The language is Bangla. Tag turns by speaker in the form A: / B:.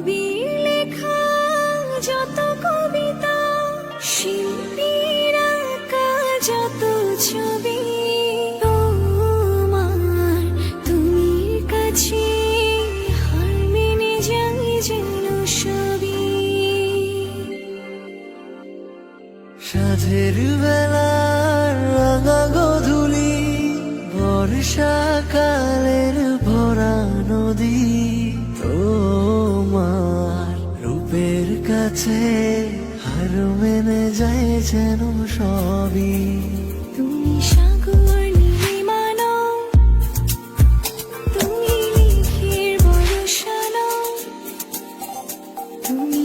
A: কবির লেখা যত কবিতা, শিল্পীর আঁকা যত ছবি, তোমার তুমির কাছে হার মেনে যাই যেন সবই।
B: সাঁঝের বেলার রাঙা গধূলি, বর্ষাকালের ভরা নদী, তোমার রূপের কাছে হার মেনে যায় যেন সবই।
A: তুমি সাগর নীলিমানো, তুমি মেঘের বর্ষানো, তুমি